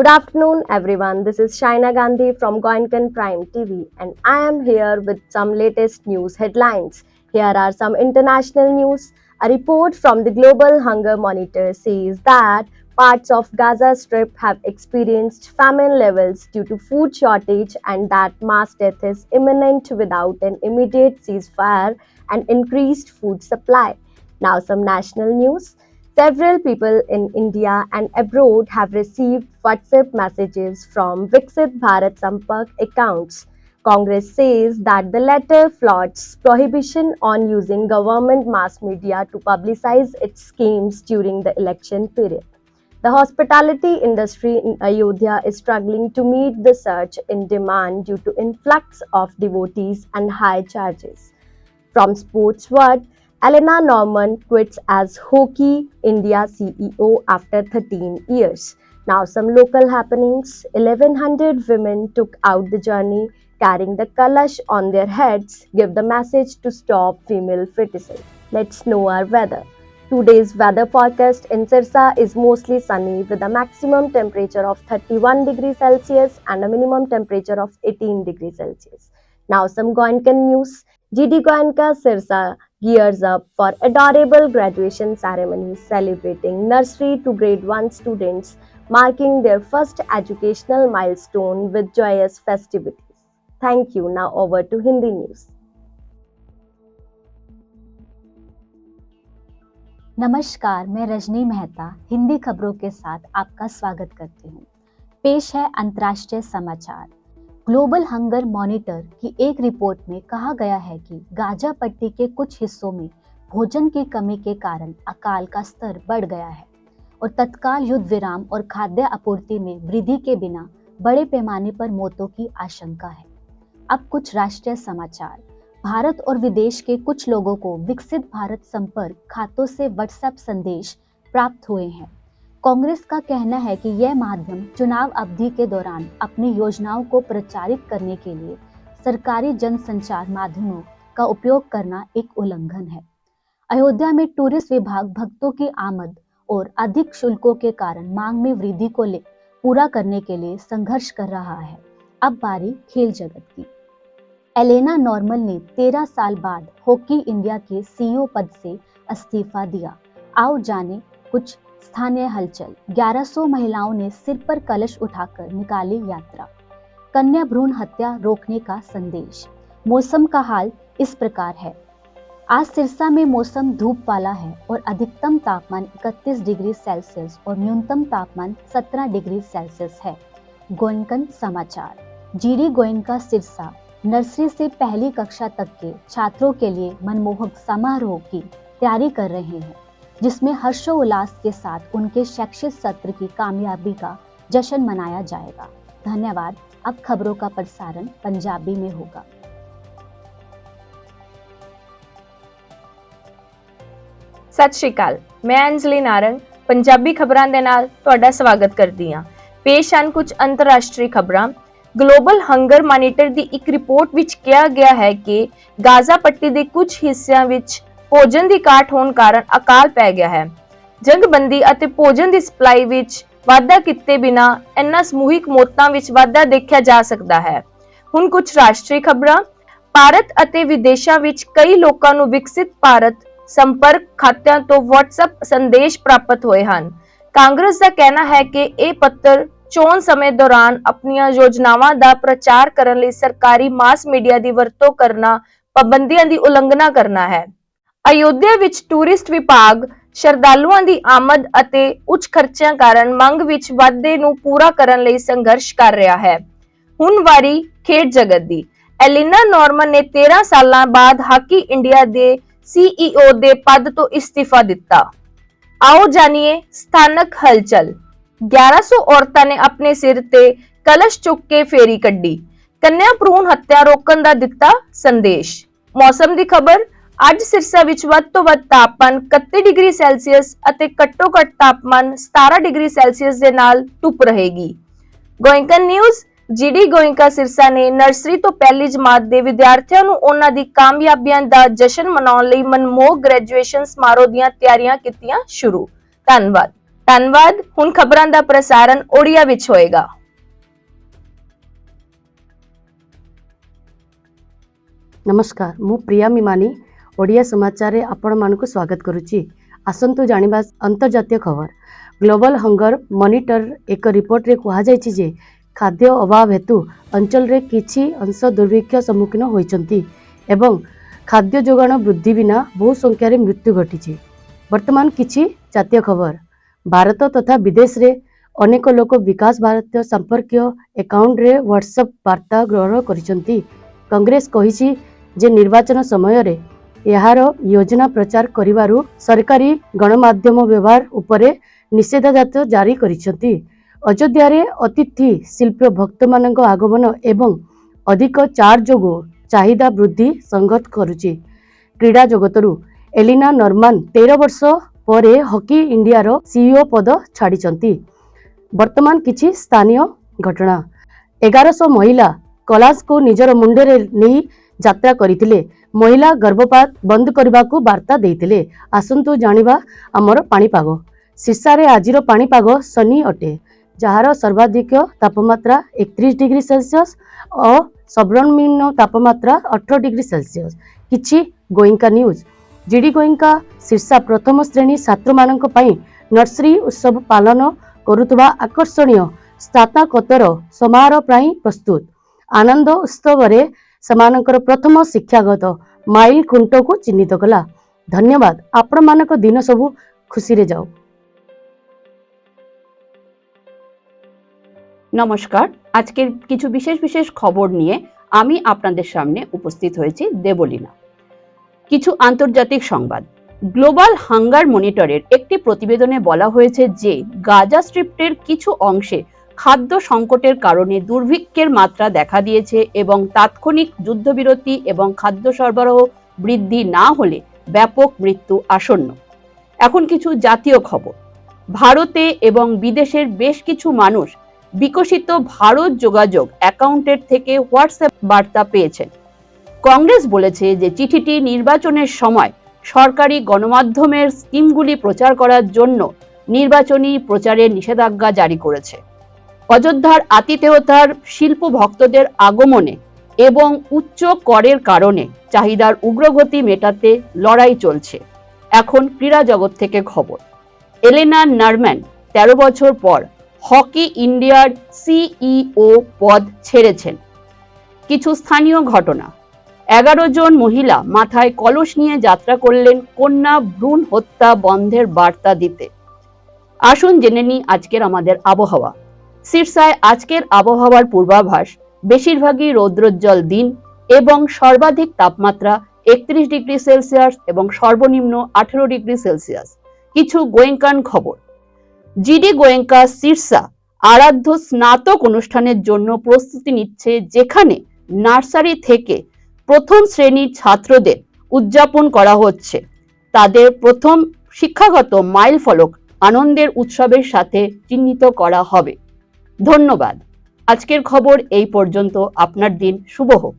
Good afternoon, everyone. This is Shaina Gandhi from Goenkan Prime TV, and I am here with some latest news headlines. Here are some international news. A report from the Global Hunger Monitor says that parts of Gaza Strip have experienced famine levels due to food shortage and that mass death is imminent without an immediate ceasefire and increased food supply. Now, some national news. Several people in India and abroad have received WhatsApp messages from Viksit Bharat Sampark accounts. Congress says that the letter flouts prohibition on using government mass media to publicize its schemes during the election period. The hospitality industry in Ayodhya is struggling to meet the surge in demand due to influx of devotees and high charges. From Sports World, Elena Norman quits as Hockey India CEO after 13 years. Now, some local happenings. 1100 women took out the journey carrying the kalash on their heads, give the message to stop female feticide. Let's know our weather. Today's weather forecast in Sirsa is mostly sunny with a maximum temperature of 31 degrees Celsius and a minimum temperature of 18 degrees Celsius. Now, some Goenkan news. GD Goenka Sirsa gears up for adorable graduation ceremonies celebrating nursery to grade 1 students, marking their first educational milestone with joyous festivities. Thank you. Now over to Hindi news. नमस्कार, मैं रजनी मेहता हिंदी खबरों के साथ आपका स्वागत करती हूँ। पेश है अंतर्राष्ट्रीय समाचार। ग्लोबल हंगर मॉनिटर की एक रिपोर्ट में कहा गया है कि गाजा पट्टी के कुछ हिस्सों में भोजन की कमी के कारण अकाल का स्तर बढ़ गया है और तत्काल युद्ध विराम और खाद्य आपूर्ति में वृद्धि के बिना बड़े पैमाने पर मौतों की आशंका है। अब कुछ राष्ट्रीय समाचार। भारत और विदेश के कुछ लोगों को विकसित भारत संपर्क खातों से व्हाट्सएप संदेश प्राप्त हुए हैं। कांग्रेस का कहना है कि यह माध्यम चुनाव अवधि के दौरान अपनी योजनाओं को प्रचारित करने के लिए सरकारी जनसंचार माध्यमों का उपयोग करना एक उल्लंघन है। अयोध्या में टूरिस्ट विभाग भक्तों की आमद और अधिक शुल्कों के कारण मांग में वृद्धि को पूरा करने के लिए संघर्ष कर रहा है। अब बारी खेल जगत की। एलेना नॉर्मन ने 13 साल बाद हॉकी इंडिया के सीईओ पद से इस्तीफा दिया। आओ जाने कुछ स्थानीय हलचल। 1100 महिलाओं ने सिर पर कलश उठाकर निकाली यात्रा। कन्या भ्रूण हत्या रोकने का संदेश। मौसम का हाल इस प्रकार है। आज सिरसा में मौसम धूप वाला है और अधिकतम तापमान 31 डिग्री सेल्सियस और न्यूनतम तापमान 17 डिग्री सेल्सियस है। गोएनकन समाचार। जीडी गोएनका सिरसा नर्सरी से पहली कक्षा तक के छात्रों के लिए मनमोहक समारोह की तैयारी कर रहे हैं, जिसमें हर्षोल्लास के साथ उनके शैक्षिक सत्र की कामयाबी का जश्न मनाया जाएगा। धन्यवाद। अब खबरों का प्रसारण पंजाबी में होगा। सत श्री अकाल, मैं अंजलि नारंग पंजाबी खबरां दे नाल तुहाडा स्वागत करदी हां। पेश ਹਨ कुछ अंतरराष्ट्रीय खबरां। ग्लोबल हंगर मॉनिटर ਦੀ ਇੱਕ ਰਿਪੋਰਟ ਵਿੱਚ ਕਿਹਾ ਗਿਆ ਹੈ ਕਿ ਗਾਜ਼ਾ ਪੱਟੀ ਦੇ ਕੁਝ ਹਿੱਸਿਆਂ ਵਿੱਚ ਭੋਜਨ ਦੀ ਘਾਟ ਹੋਣ ਕਾਰਨ ਅਕਾਲ ਪੈ ਗਿਆ ਹੈ। ਜੰਗਬੰਦੀ ਅਤੇ ਭੋਜਨ ਦੀ ਸਪਲਾਈ ਵਿੱਚ ਵਾਧਾ ਕੀਤੇ ਬਿਨਾ ਇਨ੍ਹਾਂ ਸਮੂਹਿਕ ਮੌਤਾਂ ਵਿੱਚ ਵਾਧਾ ਦੇਖਿਆ ਜਾ ਸਕਦਾ ਹੈ। ਹੁਣ ਕੁਝ ਰਾਸ਼ਟਰੀ ਖਬਰਾਂ। ਭਾਰਤ ਅਤੇ ਵਿਦੇਸ਼ਾਂ ਵਿੱਚ ਕਈ ਲੋਕਾਂ ਨੂੰ ਵਿਕਸਿਤ ਭਾਰਤ ਸੰਪਰਕ ਖਾਤਿਆਂ ਤੋਂ WhatsApp ਸੰਦੇਸ਼ ਪ੍ਰਾਪਤ ਹੋਏ ਹਨ। ਕਾਂਗਰਸ ਦਾ ਕਹਿਣਾ ਹੈ ਕਿ ਇਹ ਪੱਤਰ ਚੋਣ ਸਮੇਂ ਦੌਰਾਨ ਆਪਣੀਆਂ ਯੋਜਨਾਵਾਂ ਦਾ ਪ੍ਰਚਾਰ ਕਰਨ ਲਈ ਸਰਕਾਰੀ ਮਾਸ ਮੀਡੀਆ ਦੀ ਵਰਤੋਂ ਕਰਨਾ ਪਾਬੰਦੀਆਂ ਦੀ ਉਲੰਘਣਾ ਕਰਨਾ ਹੈ। ਅਯੋਧਿਆ ਵਿੱਚ ਟੂਰਿਸਟ ਵਿਭਾਗ ਸ਼ਰਧਾਲੂਆਂ ਦੀ ਆਮਦ ਅਤੇ ਉੱਚ ਖਰਚਿਆਂ ਕਾਰਨ ਮੰਗ ਵਿੱਚ ਵਾਧੇ ਨੂੰ ਪੂਰਾ ਕਰਨ ਲਈ ਸੰਘਰਸ਼ ਕਰ ਰਿਹਾ ਹੈ। ਹੁਣ ਵਾਰੀ ਖੇਡ ਜਗਤ ਦੀ। ਐਲੀਨਾ ਨੋਰਮਨ ਨੇ 13 ਸਾਲਾਂ ਬਾਅਦ ਹਾਕੀ ਇੰਡੀਆ ਦੇ CEO ਦੇ ਪਦ ਤੋਂ ਇਸਤੀਫਾ ਦਿੱਤਾ। आओ जानिए स्थानक हलचल। 1100 औरतां ने अपने सिर ते कलश चुक के फेरी कड्डी। कन्या भ्रूण हत्या रोकण दा दिता संदेश। मौसम दी खबर। ਅੱਜ ਸਿਰਸਾ ਵਿੱਚ ਵੱਧ ਤੋਂ ਵੱਧ ਤਾਪਮਾਨ 31 ਡਿਗਰੀ ਸੈਲਸੀਅਸ ਅਤੇ ਘੱਟੋ ਘੱਟ ਤਾਪਮਾਨ 17 ਡਿਗਰੀ ਸੈਲਸੀਅਸ ਦੇ ਨਾਲ ਧੁੱਪ ਰਹੇਗੀ। ਗੋਇੰਕਨ ਨਿਊਜ਼। जीडी गोइंका सिरसा ने नर्सरी तो पहली जमात ਦੇ ਵਿਦਿਆਰਥੀਆਂ ਨੂੰ ਉਹਨਾਂ ਦੀ ਕਾਮਯਾਬੀਆਂ ਦਾ ਜਸ਼ਨ ਮਨਾਉਣ ਲਈ ਮਨਮੋਹਕ ਗ੍ਰੈਜੂਏਸ਼ਨ ਸਮਾਰੋਹ ਦੀਆਂ ਤਿਆਰੀਆਂ ਕੀਤੀਆਂ ਸ਼ੁਰੂ। ਧੰਨਵਾਦ। ਧੰਨਵਾਦ। ਹੁਣ ਖਬਰਾਂ ਦਾ ਪ੍ਰਸਾਰਣ ਓਡੀਆ ਵਿੱਚ ਹੋਏਗਾ। नमस्कार, मु प्रिया मिमानी ओडिया समाचार रे आपण मानकु स्वागत करुची। आसंतु जानिबा अंतर्जातीय खबर। ग्लोबल हंगर मॉनिटर एक रिपोर्ट रे कहा जायछि जे खाद्य अभाव हेतु अंचल रे किछि अंश दुर्भिक्ष सम्मुखीन होइचंती एवं खाद्य जोगाण वृद्धि बिना बहु संख्या रे मृत्यु घटिछि। वर्तमान किछि जातीय खबर। भारत तथा विदेश रे अनेक लोक विकास भारतीय संपर्कीय अकाउंट रे व्हाट्सएप वार्ता ग्रहण करिसंती। कांग्रेस कहिछि जे निर्वाचन समय रे यार योजना प्रचार करिवारु सरकारी गणमाध्यम व्यवहार उपरे निषेधाज्ञा जारी करिसंती। अयोध्या रे अतिथि शिल्प भक्त मानक आगमन एवं अधिक चार्ज जोगो चाहिदा वृद्धि संगत करुची। क्रीडा जगतरु एलिना नॉर्मान 13 वर्ष परे हॉकी इंडिया रो सीईओ पद छाड़िचंती। वर्तमान किछि स्थानीय घटना। 1100 महिला कैलाश को निजर मुंडे नहीं यात्रा करथिले। महिला गर्भपात बंद करबाकू वार्ता देइथिले। आसंतु जानिबा हमर पाणीपाग। शीर्षा रे आजिर पाणीपाग सनी अटे, जहार सर्वाधिक तापमात्रा 31 डिग्री सेल्सियस और सर्वनिम्न तापमात्रा 18 डिग्री सेल्सियस। किछि गोइंका न्यूज। जीडी गोइंका शीर्षा प्रथम श्रेणी छात्र मानक पई नर्सरी उत्सव पालन करुतबा आकर्षणीय स्नातकोत्तर समारोह प्राय प्रस्तुत। आनंद उत्सव रे समानकर प्रथम शिक्षागत माइल खुंट को चिन्हित कला। धन्यवाद। आपण मानक दिन सबु खुशी रे जाओ। নমস্কার, আজকের কিছু বিশেষ বিশেষ খবর নিয়ে আমি আপনাদের সামনে উপস্থিত হয়েছি দেবলীনা। কিছু আন্তর্জাতিক সংবাদ। গ্লোবাল হাঙ্গার মনিটরের একটি প্রতিবেদনে বলা হয়েছে যে গাজা স্ট্রিপের কিছু অংশে খাদ্য সংকটের কারণে দুর্ভিক্ষের মাত্রা দেখা দিয়েছে এবং তাৎক্ষণিক যুদ্ধবিরতি এবং খাদ্য সরবরাহ বৃদ্ধি না হলে ব্যাপক মৃত্যু আসন্ন। এখন কিছু জাতীয় খবর। ভারতে এবং বিদেশের বেশ কিছু মানুষ বিকশিত ভারত যোগাযোগ অ্যাকাউন্টের থেকে হোয়াটসঅ্যাপ বার্তা পেয়েছেন। কংগ্রেস বলেছে যে চিঠিটি নির্বাচনের সময় সরকারি গণমাধ্যমের স্কিমগুলি প্রচার করার জন্য নির্বাচনী প্রচারের নিষেধাজ্ঞা জারি করেছে। অযোধ্যার আতিথেয়তার শিল্প ভক্তদের আগমনে এবং উচ্চ করের কারণে চাহিদার উগ্রগতি মেটাতে লড়াই চলছে। এখন ক্রীড়া জগৎ থেকে খবর। এলেনা নরম্যান 13 বছর পর হকি ইন্ডিয়ার সিইও পদ ছেড়েছেন। কিছু স্থানীয় ঘটনা। 11 জন মহিলা মাথায় কলস নিয়ে যাত্রা করলেন কন্যা ভ্রূণ হত্যা বন্ধের বার্তা দিতে। আসুন জেনে নিই আজকের আমাদের আবহাওয়া। শীর্ষায় আজকের আবহাওয়ার পূর্বাভাস। বেশিরভাগই রৌদ্রোজ্জ্বল দিন এবং সর্বাধিক তাপমাত্রা 31 ডিগ্রি সেলসিয়াস এবং সর্বনিম্ন 18 ডিগ্রি সেলসিয়াস। কিছু গোয়েঙ্কান খবর। জিডি গোয়েঙ্কা শীর্ষা আরাধ্য স্নাতক অনুষ্ঠানের জন্য প্রস্তুতি নিচ্ছে, যেখানে নার্সারি থেকে প্রথম শ্রেণীর ছাত্রদের উদযাপন করা হচ্ছে। তাদের প্রথম শিক্ষাগত মাইল ফলক আনন্দের উৎসবের সাথে চিহ্নিত করা হবে। ধন্যবাদ। আজকের খবর এই পর্যন্ত। আপনার দিন শুভ হোক।